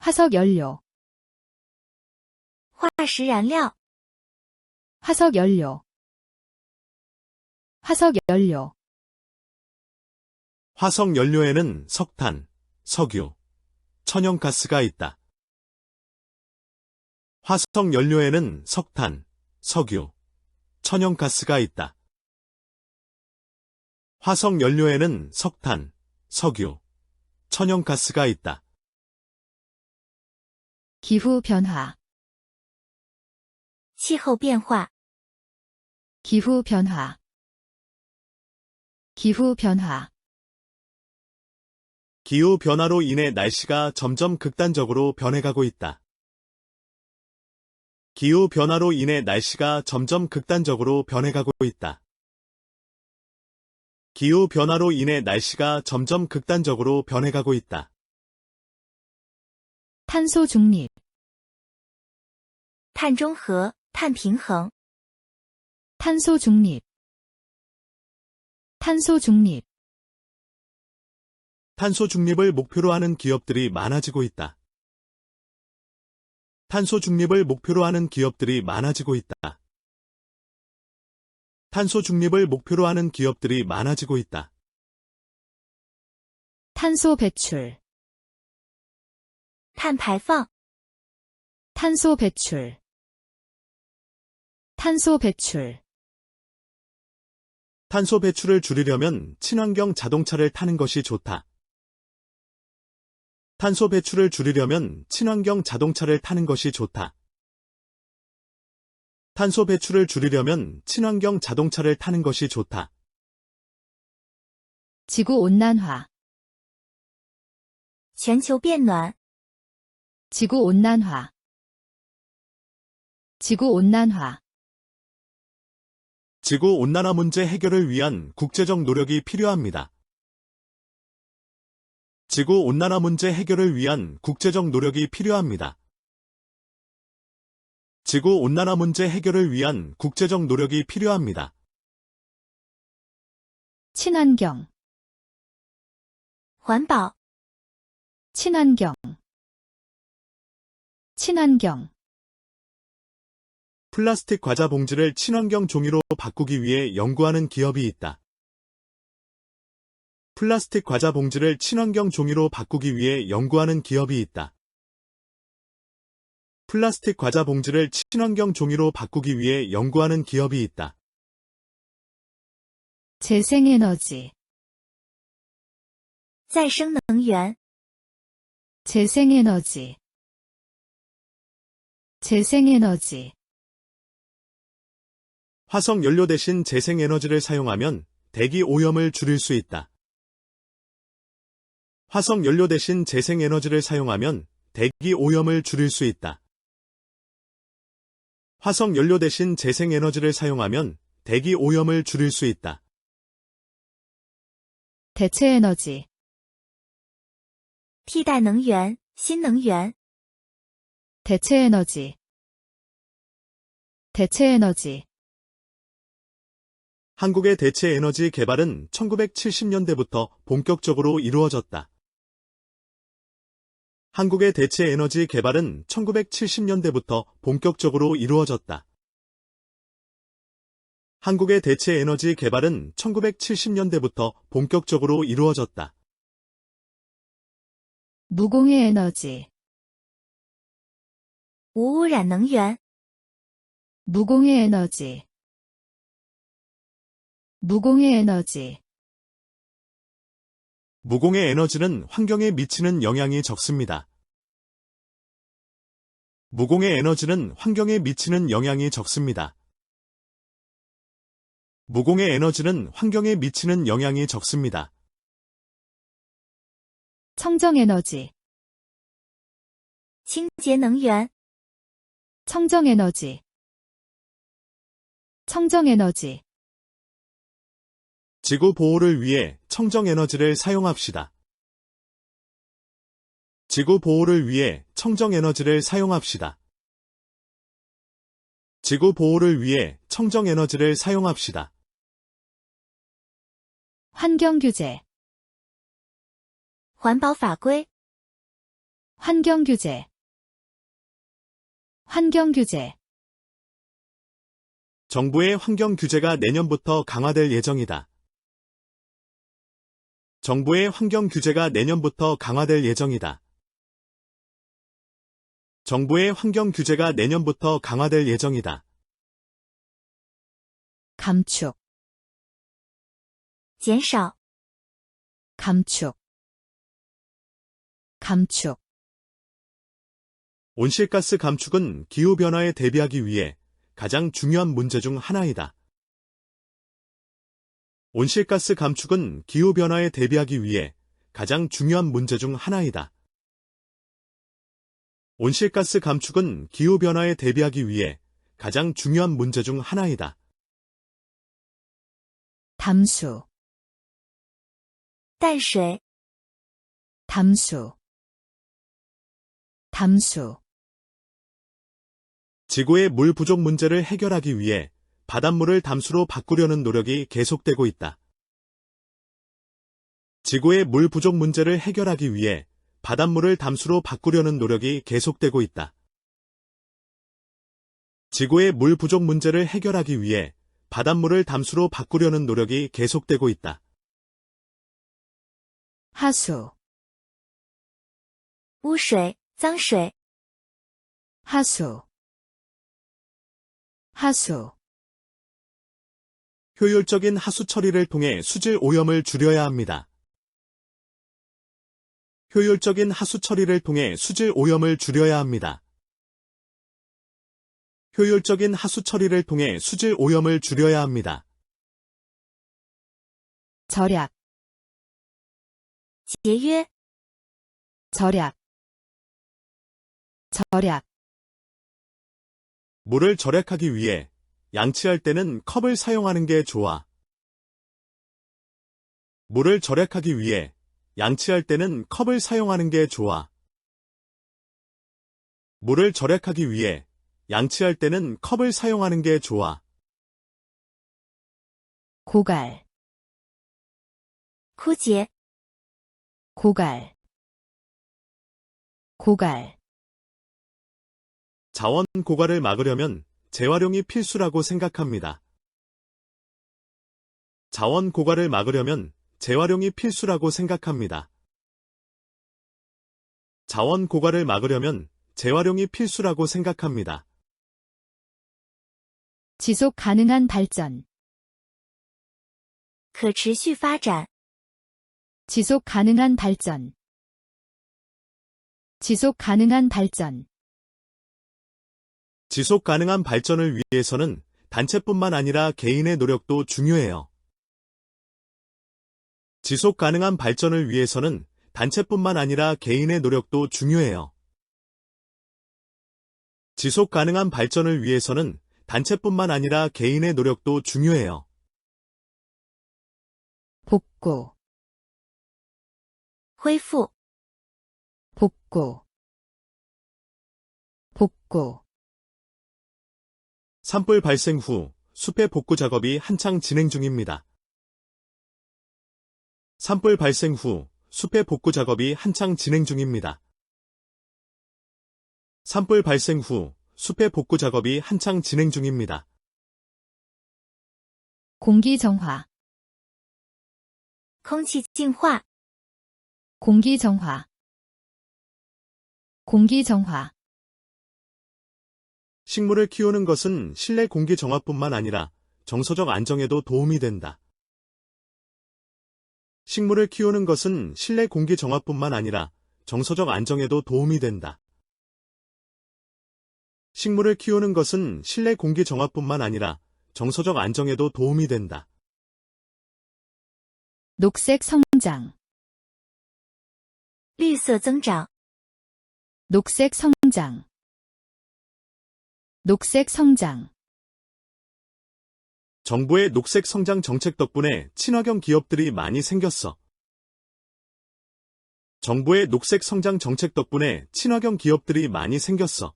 화석연료, 化石燃料、 화석연료, 화석연료, 화석 연료에는 석탄, 석유, 천연가스가 있다. 화석 연료에는 석탄, 석유, 천연가스가 있다. 화석 연료에는 석탄, 석유, 천연가스가 있다. 기후변화, 气候变化、 기후변화, 기후변화, 기후변화로 인해 날씨가 점점 극단적으로 변해가고 있다. 기후변화로 인해 날씨가 점점 극단적으로 변해가고 있다. 기후변화로 인해 날씨가 점점 극단적으로 변해가고 있다. 탄소 중립, 碳中和、碳平衡、 탄소 중립, 탄소 중립, 탄소 중립을 목표로 하는 기업들이 많아지고 있다. 탄소 중립을 목표로 하는 기업들이 많아지고 있다. 탄소 중립을 목표로 하는 기업들이 많아지고 있다. 탄소 배출, 碳排放、 탄소 배출, 탄소 배출, 탄소 배출을 줄이려면 친환경 자동차를 타는 것이 좋다. 탄소 배출을 줄이려면 친환경 자동차를 타는 것이 좋다. 탄소 배출을 줄이려면 친환경 자동차를 타는 것이 좋다. 지구온난화, 全球变暖、 지구온난화, 지구온난화, 지구온난화 문제 해결을 위한 국제적 노력이 필요합니다. 지구온난화 문제 해결을 위한 국제적 노력이 필요합니다. 지구온난화 문제 해결을 위한 국제적 노력이 필요합니다. 친환경, 环保、 친환경, 친환경, 플라스틱 과자 봉지를 친환경 종이로 바꾸기 위해 연구하는 기업이 있다. 플라스틱 과자 봉지를 친환경 종이로 바꾸기 위해 연구하는 기업이 있다. 플라스틱 과자 봉지를 친환경 종이로 바꾸기 위해 연구하는 기업이 있다. 재생에너지, 再生能源、 재생에너지, 재생에너지, 화석 연료 대신 재생에너지를 사용하면 대기 오염을 줄일 수 있다. 화석 연료 대신 재생에너지를 사용하면 대기 오염을 줄일 수 있다. 화석 연료 대신 재생에너지를 사용하면 대기 오염을 줄일 수 있다. 대체에너지, 替代能源、新能源、 대체에너지, 대체에너지, 한국의 대체 에너지 개발은 1970년대부터 본격적으로 이루어졌다. 한국의 대체 에너지 개발은 1970년대부터 본격적으로 이루어졌다. 한국의 대체 에너지 개발은 1970년대부터 본격적으로 이루어졌다. 무공해 에너지, 无污染能源、 무공해 에너지, 무공해 에너지, 무공해 에너지는 환경에 미치는 영향이 적습니다. 무공해 에너지는 환경에 미치는 영향이 적습니다. 무공해 에너지는 환경에 미치는 영향이 적습니다. 청정에너지, 清洁能源、 청정에너지, 청정에너지, 지구 보호를 위해 청정에너지를 사용합시다. 지구 보호를 위해 청정에너지를 사용합시다. 지구 보호를 위해 청정에너지를 사용합시다. 환경규제, 环保法规、 환경규제, 환경규제, 정부의 환경 규제가 내년부터 강화될 예정이다. 정부의 환경 규제가 내년부터 강화될 예정이다. 정부의 환경 규제가 내년부터 강화될 예정이다. 감축, 减少， 감축, 감축, 온실가스 감축은 기후변화에 대비하기 위해 가장 중요한 문제 중 하나이다. 온실가스 감축은 기후변화에 대비하기 위해 가장 중요한 문제 중 하나이다. 온실가스 감축은 기후변화에 대비하기 위해 가장 중요한 문제 중 하나이다. 담수, 淡水， 담수, 담수, 지구의 물 부족 문제를 해결하기 위해 바닷물을 담수로 바꾸려는 노력이 계속되고 있다. 지구의 물 부족 문제를 해결하기 위해 바닷물을 담수로 바꾸려는 노력이 계속되고 있다. 지구의 물 부족 문제를 해결하기 위해 바닷물을 담수로 바꾸려는 노력이 계속되고 있다. 하수, 污水、脏水， 하수, 하수, 효율적인 하수 처리를 통해 수질 오염을 줄여야 합니다. 효율적인 하수 처리를 통해 수질 오염을 줄여야 합니다. 효율적인 하수 처리를 통해 수질 오염을 줄여야 합니다. 절약, 节约， 절약, 절약, 물을 절약하기 위해 양치할 때는 컵을 사용하는 게 좋아. 물을 절약하기 위해 양치할 때는 컵을 사용하는 게 좋아. 물을 절약하기 위해 양치할 때는 컵을 사용하는 게 좋아. 고갈, 枯竭， 고갈, 고갈, 자원 고갈을 막으려면 재활용이 필수라고 생각합니다. 자원 고갈을 막으려면 재활용이 필수라고 생각합니다. 자원 고갈을 막으려면 재활용이 필수라고 생각합니다. 지속 가능한 발전, 可持续发展， 지속 가능한 발전, 지속 가능한 발전, 지속 가능한 발전을 위해서는 단체뿐만 아니라 개인의 노력도 중요해요. 지속 가능한 발전을 위해서는 단체뿐만 아니라 개인의 노력도 중요해요. 지속 가능한 발전을 위해서는 단체뿐만 아니라 개인의 노력도 중요해요. 복구, 恢复， 복구, 복구, 산불 발생 후 숲의 복구 작업이 한창 진행 중입니다. 산불 발생 후 숲의 복구 작업이 한창 진행 중입니다. 산불 발생 후 숲의 복구 작업이 한창 진행 중입니다. 공기 정화, 空气净化， 공기 정화, 공기 정화, 식물을 키우는 것은 실내 공기 정화뿐만 아니라 정서적 안정에도 도움이 된다. 식물을 키우는 것은 실내 공기 정화뿐만 아니라 정서적 안정에도 도움이 된다. 식물을 키우는 것은 실내 공기 정화뿐만 아니라 정서적 안정에도 도움이 된다. 녹색 성장, 绿色增长， 녹색 성장, 녹색 성장, 정부의 녹색 성장 정책 덕분에 친환경 기업들이 많이 생겼어. 정부의 녹색 성장 정책 덕분에 친환경 기업들이 많이 생겼어.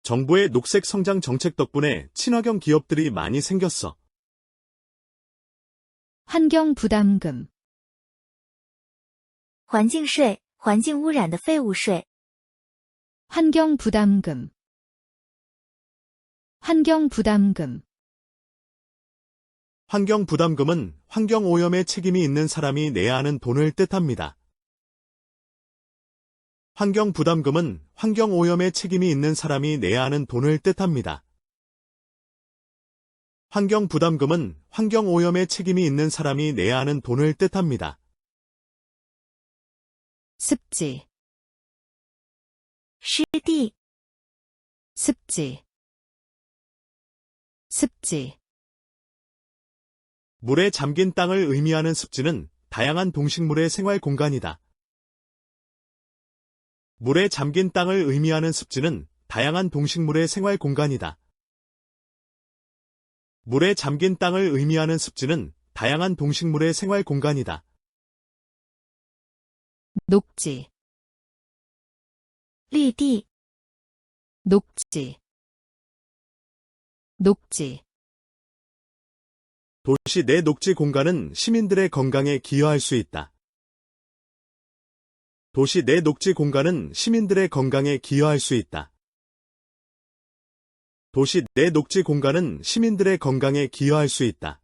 정부의 녹색 성장 정책 덕분에 친환경 기업들이 많이 생겼어. 환경 부담금, 环境税、环境污染的废物税。 환경부담금. 환경부담금. 환경부담금은 환경오염에 책임이 있는 사람이 내야 하는 돈을 뜻합니다. 환경부담금은 환경오염에 책임이 있는 사람이 내야 하는 돈을 뜻합니다. 환경부담금은 환경오염에 책임이 있는 사람이 내야 하는 돈을 뜻합니다. 습지. 湿地， 습지. 습지. 물에 잠긴 땅을 의미하는 습지는 다양한 동식물의 생활 공간이다. 물에 잠긴 땅을 의미하는 습지는 다양한 동식물의 생활 공간이다. 물에 잠긴 땅을 의미하는 습지는 다양한 동식물의 생활 공간이다. 녹지. 绿地， 녹지. 녹지. 도시 내 녹지 공간은 시민들의 건강에 기여할 수 있다. 도시 내 녹지 공간은 시민들의 건강에 기여할 수 있다. 도시 내 녹지 공간은 시민들의 건강에 기여할 수 있다.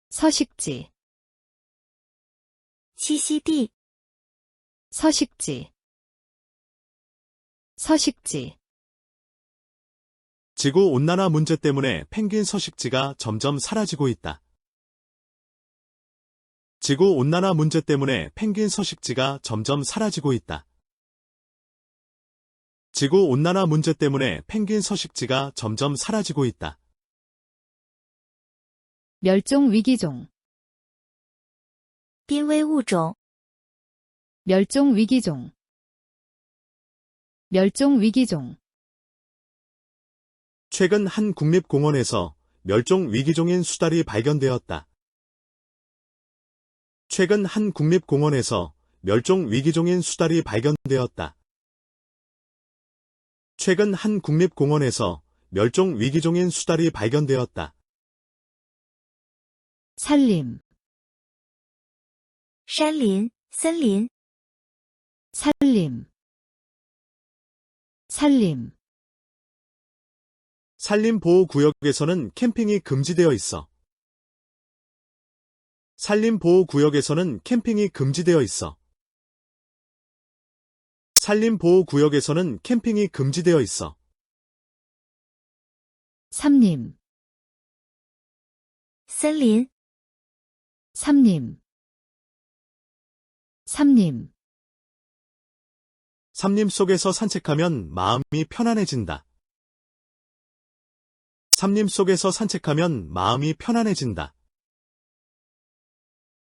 서식지. 栖息地， 서식지. 서식지. 지구온난화 문제 때문에 펭귄 서식지가 점점 사라지고 있다. 지구온난화 문제 때문에 펭귄 서식지가 점점 사라지고 있다. 지구온난화 문제 때문에 펭귄 서식지가 점점 사라지고 있다. 멸종위기종. 濒危物种， 멸종위기종. 멸종위기종. 최근 한 국립공원에서 멸종위기종인 수달이 발견되었다. 최근 한 국립공원에서 멸종위기종인 수달이 발견되었다. 최근 한 국립공원에서 멸종위기종인 수달이 발견되었다. 산림. 山林、森林， 산림. 산림. 산림보호구역에서는 캠핑이 금지되어 있어. 산림보호구역에서는 캠핑이 금지되어 있어. 산림보호구역에서는 캠핑이 금지되어 있어. 삼림. 森林， 삼림. 삼림. 삼림 속에서 산책하면 마음이 편안해진다. 삼림 속에서 산책하면 마음이 편안해진다.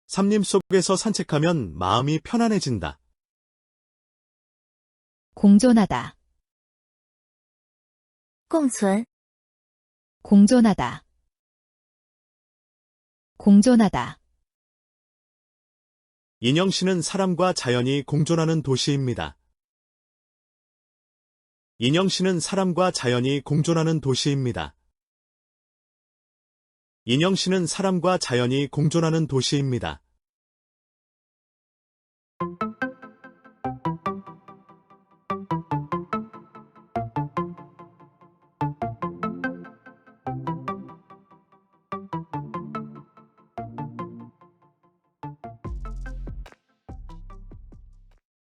삼림 속에서 산책하면 마음이 편안해진다. 공존하다. 共存， 공존하다. 공존하다. 인영시는 사람과 자연이 공존하는 도시입니다. 인영시는 사람과 자연이 공존하는 도시입니다. 인영시는 사람과 자연이 공존하는 도시입니다.